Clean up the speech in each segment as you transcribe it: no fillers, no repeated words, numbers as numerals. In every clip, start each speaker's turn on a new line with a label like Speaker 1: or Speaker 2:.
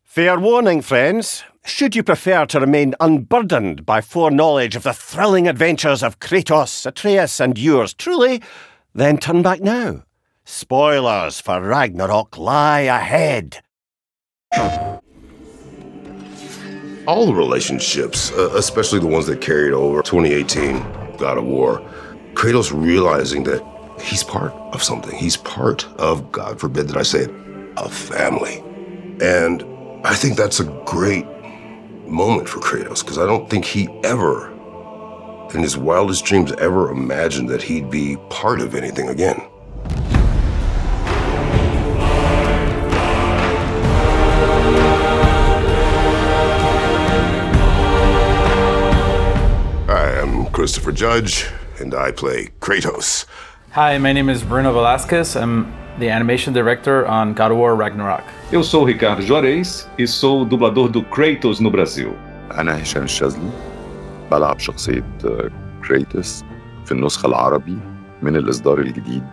Speaker 1: Fair warning, friends. Should you prefer to remain unburdened by foreknowledge of the thrilling adventures of Kratos, Atreus, and yours truly, then turn back now. Spoilers for Ragnarok lie ahead.
Speaker 2: All the relationships, especially the ones that carried over 2018, God of War, Kratos realizing that he's part of something. He's part of, God forbid that I say it, a family. And I think that's a great moment for Kratos, because I don't think he ever, in his wildest dreams, ever imagined that he'd be part of anything again. Christopher Judge, and I play Kratos.
Speaker 3: Hi, my name is Bruno Velasquez. I'm the animation director on God of War Ragnarök.
Speaker 4: Eu sou Ricardo Juarez e sou o dublador do Kratos no Brasil.
Speaker 5: أنا هشام الشاذلي بلعب شخصية كريتوس في النسخة العربي من الإصدار الجديد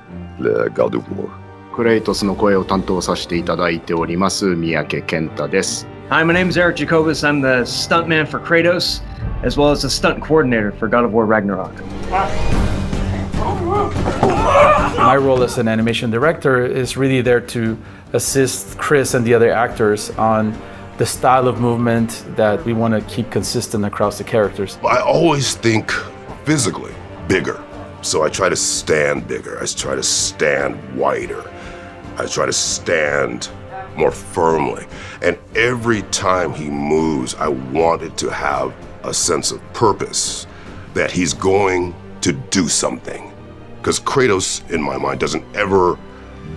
Speaker 5: ل God of War.
Speaker 6: クレイトスの声を担当させていただいております三宅健太です。
Speaker 7: Hi, my name is Eric Jacobus. I'm the stuntman for Kratos, as well as the stunt coordinator for God of War Ragnarök.
Speaker 3: My role as an animation director is really there to assist Chris and the other actors on the style of movement that we want to keep consistent across the characters.
Speaker 2: I always think physically bigger. So I try to stand bigger. I try to stand wider. I try to stand more firmly. And every time he moves, I want it to have a sense of purpose, that he's going to do something. Because Kratos, in my mind, doesn't ever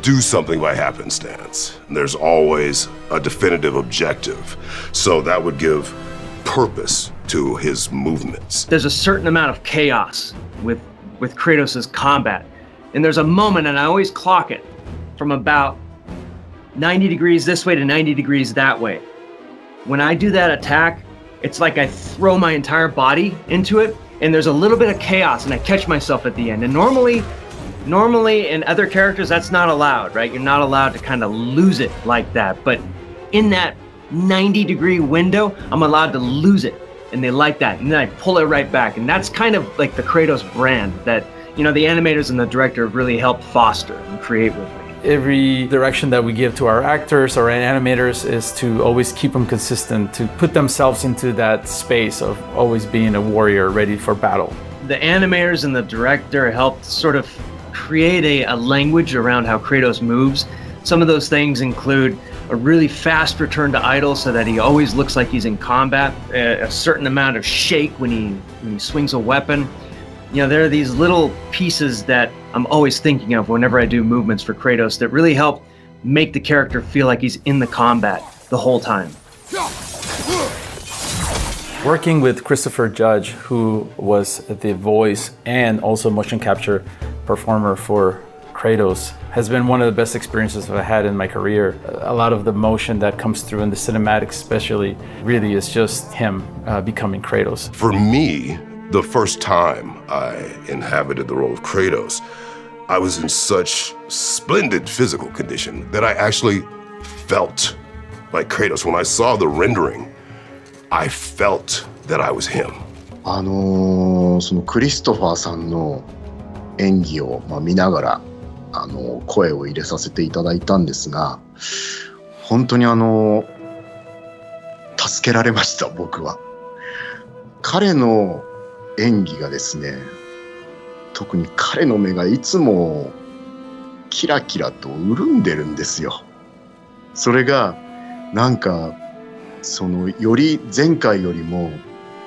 Speaker 2: do something by happenstance. There's always a definitive objective. So that would give purpose to his movements.
Speaker 7: There's a certain amount of chaos with Kratos' combat. And there's a moment, and I always clock it, from about 90 degrees this way to 90 degrees that way. When I do that attack, it's like I throw my entire body into it, and there's a little bit of chaos, and I catch myself at the end. And normally in other characters, that's not allowed, right? You're not allowed to kind of lose it like that. But in that 90-degree window, I'm allowed to lose it, and they like that. And then I pull it right back. And that's kind of like the Kratos brand that, you know, the animators and the director have really helped foster and create with me.
Speaker 3: Every direction that we give to our actors or animators is to always keep them consistent, to put themselves into that space of always being a warrior ready for battle.
Speaker 7: The animators and the director helped sort of create a language around how Kratos moves. Some of those things include a really fast return to idle so that he always looks like he's in combat, a certain amount of shake when he swings a weapon. You know, there are these little pieces that I'm always thinking of whenever I do movements for Kratos that really help make the character feel like he's in the combat the whole time.
Speaker 3: Working with Christopher Judge, who was the voice and also motion capture performer for Kratos, has been one of the best experiences I've had in my career. A lot of the motion that comes through in the cinematics especially really is just him becoming Kratos.
Speaker 2: For me, the first time I inhabited the role of Kratos, I was in such splendid physical condition that I actually felt like Kratos. When I saw the rendering, I felt that I was him.
Speaker 6: そのクリストファーさんの演技を見ながら声を入れさせていただいたんですが、本当に助けられました僕は。彼の演技がですね、特に彼の目がいつもキラキラと潤んでるんですよ。それがなんかより前回よりも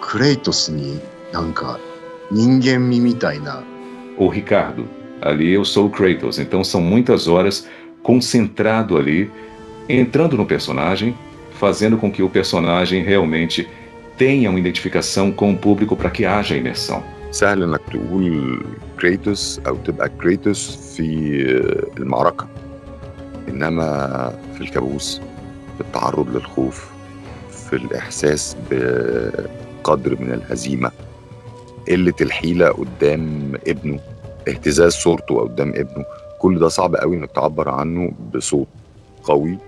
Speaker 6: クレイトスになんか人間味みたいな。
Speaker 4: Ô Ricardo, ali eu sou o Kratos, então são muitas horas concentrado ali, entrando no personagem, fazendo com que o personagem realmente tenha uma identificação com o público para que haja imersão.
Speaker 5: سهل انك تقول كريتوس او تبقى كريتوس في المعركة، انما في الكابوس، في التعرض للخوف، في الاحساس بقدر من الهزيمة، قلة الحيلة قدام ابنه، اهتزاز صورته قدام ابنه، كل ده صعب قوي انك تعبر عنه بصوت قوي.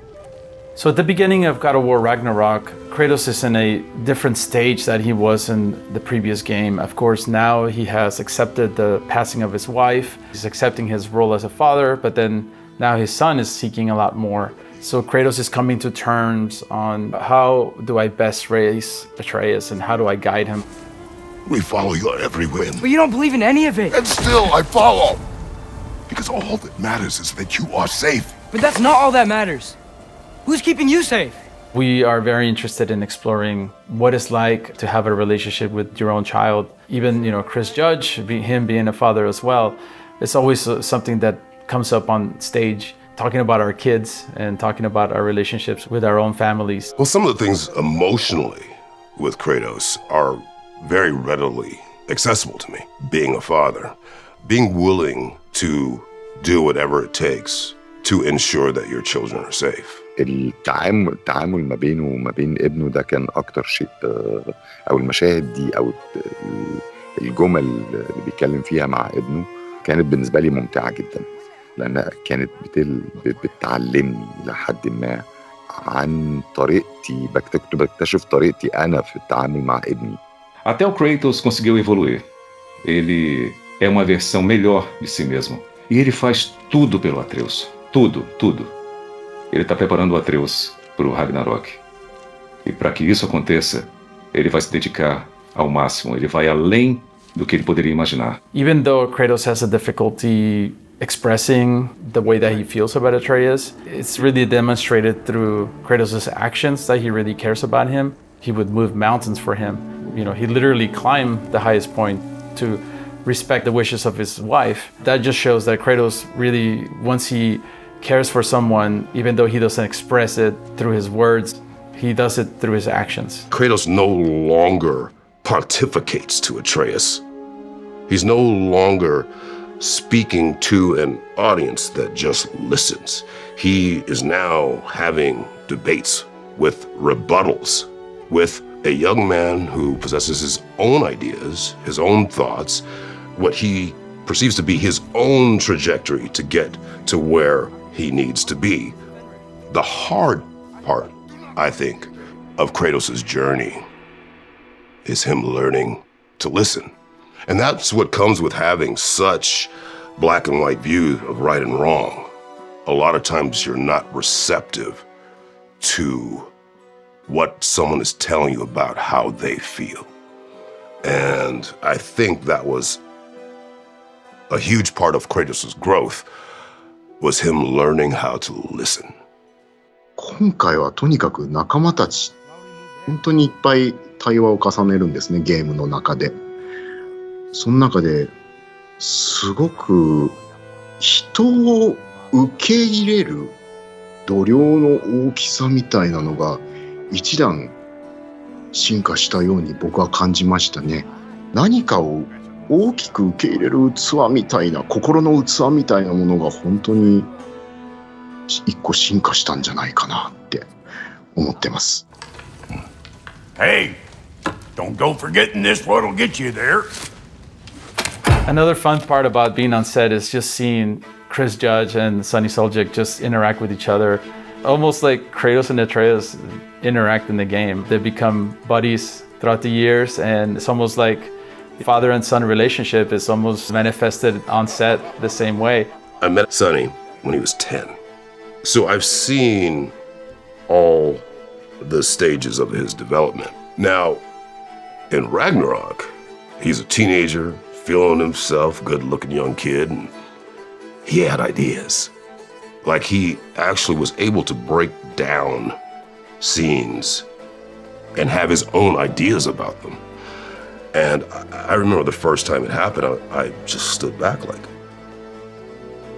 Speaker 3: So at the beginning of God of War Ragnarök, Kratos is in a different stage that he was in the previous game. Of course, now he has accepted the passing of his wife. He's accepting his role as a father, but then now his son is seeking a lot more. So Kratos is coming to terms on how do I best raise Atreus and how do I guide him.
Speaker 2: We follow you everywhere.
Speaker 8: But you don't believe in any of it.
Speaker 2: And still I follow. Because all that matters is that you are safe.
Speaker 8: But that's not all that matters. Who's keeping you safe?
Speaker 3: We are very interested in exploring what it's like to have a relationship with your own child. Even, Chris Judge, him being a father as well, it's always something that comes up on stage, talking about our kids and talking about our relationships with our own families.
Speaker 2: Well, some of the things emotionally with Kratos are very readily accessible to me. Being a father, being willing to do whatever it takes to ensure that your children are safe.
Speaker 5: التعامل ما بينه وما بين ابنه ده كان أكتر شيء، أو المشاهد دي أو الجمل اللي بيتكلم فيها مع ابنه كانت بالنسبة لي ممتعة جدا، لأنها كانت بتعلمني لحد ما عن طريقتي، بكتشف طريقتي أنا في التعامل مع ابني.
Speaker 4: Até o Kratos conseguiu evoluir. Ele é uma versão melhor de si mesmo. E ele faz tudo pelo Atreus. Tudo, tudo. Ele está preparando o Atreus para o Ragnarök. E para que isso aconteça, ele vai se dedicar ao máximo. Ele vai além do que ele poderia imaginar.
Speaker 3: Even though Kratos has a difficulty expressing the way that he feels about Atreus, it's really demonstrated through Kratos' actions that he really cares about him. He would move mountains for him. He literally climbed the highest point to respect the wishes of his wife. That just shows that Kratos really, once he cares for someone, even though he doesn't express it through his words, he does it through his actions.
Speaker 2: Kratos no longer pontificates to Atreus. He's no longer speaking to an audience that just listens. He is now having debates with rebuttals with a young man who possesses his own ideas, his own thoughts, what he perceives to be his own trajectory to get to where he needs to be. The hard part, I think, of Kratos' journey is him learning to listen. And that's what comes with having such black and white views of right and wrong. A lot of times you're not receptive to what someone is telling you about how they feel. And I think that was a huge part of Kratos' growth, was him learning how to listen.
Speaker 6: 今回はとにかく仲間たち、本当にいっぱい対話を重ねるんですね、ゲームの中で。その中ですごく人を受け入れる度量の大きさみたいなのが一段進化したように僕は感じましたね。何かを大きく受け入れる器みたいな、心の器みたいなものが本当に一個進化したんじゃないかなって思ってます。
Speaker 9: Hey, don't go forgetting this what'll get you there.
Speaker 3: Another fun part about being on set is just seeing Chris Judge and Sunny Suljic just interact with each other. Almost like Kratos and Atreus interact in the game. They become buddies throughout the years, and it's almost like father and son relationship is almost manifested on set the same way.
Speaker 2: I met Sonny when he was 10. So I've seen all the stages of his development. Now, in Ragnarök, he's a teenager, feeling himself, good-looking young kid, and he had ideas. Like he actually was able to break down scenes and have his own ideas about them. And I remember the first time it happened, I just stood back like,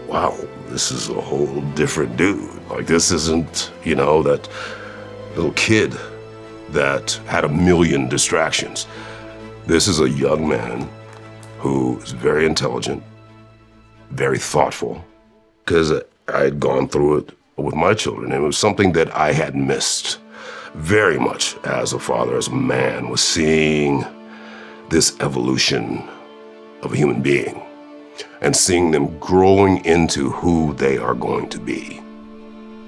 Speaker 2: wow, this is a whole different dude. Like this isn't, that little kid that had a million distractions. This is a young man who is very intelligent, very thoughtful, because I had gone through it with my children. And it was something that I had missed very much as a father, as a man, was seeing this evolution of a human being and seeing them growing into who they are going to be.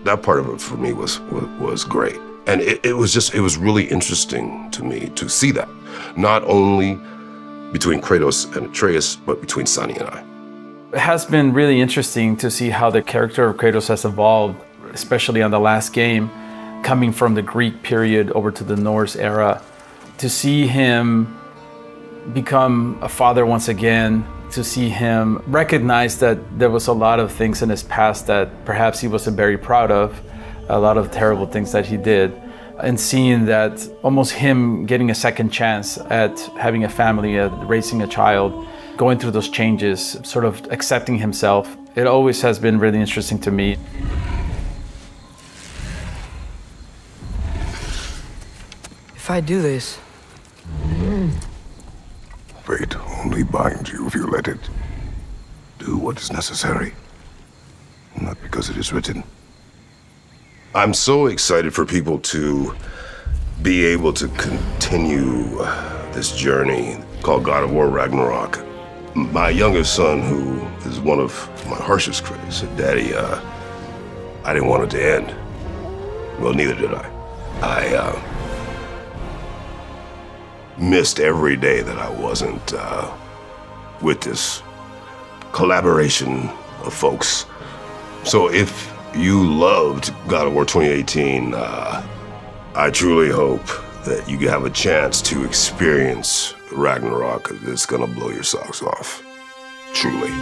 Speaker 2: that part of it for me was great. And it was really interesting to me to see that, not only between Kratos and Atreus, but between Sony and I.
Speaker 3: It has been really interesting to see how the character of Kratos has evolved, especially on the last game, coming from the Greek period over to the Norse era. To see him become a father once again, to see him recognize that there was a lot of things in his past that perhaps he wasn't very proud of, a lot of terrible things that he did, and seeing that almost him getting a second chance at having a family, at raising a child, going through those changes, sort of accepting himself. It always has been really interesting to me.
Speaker 8: If I do this...
Speaker 9: Fate only binds you if you let it. Do what is necessary, not because it is written.
Speaker 2: I'm so excited for people to be able to continue this journey called God of War Ragnarök. My youngest son, who is one of my harshest critics, said, "Daddy, I didn't want it to end." Well, neither did I. I missed every day that I wasn't with this collaboration of folks. So if you loved God of War 2018, I truly hope that you have a chance to experience Ragnarök. It's gonna blow your socks off. Truly.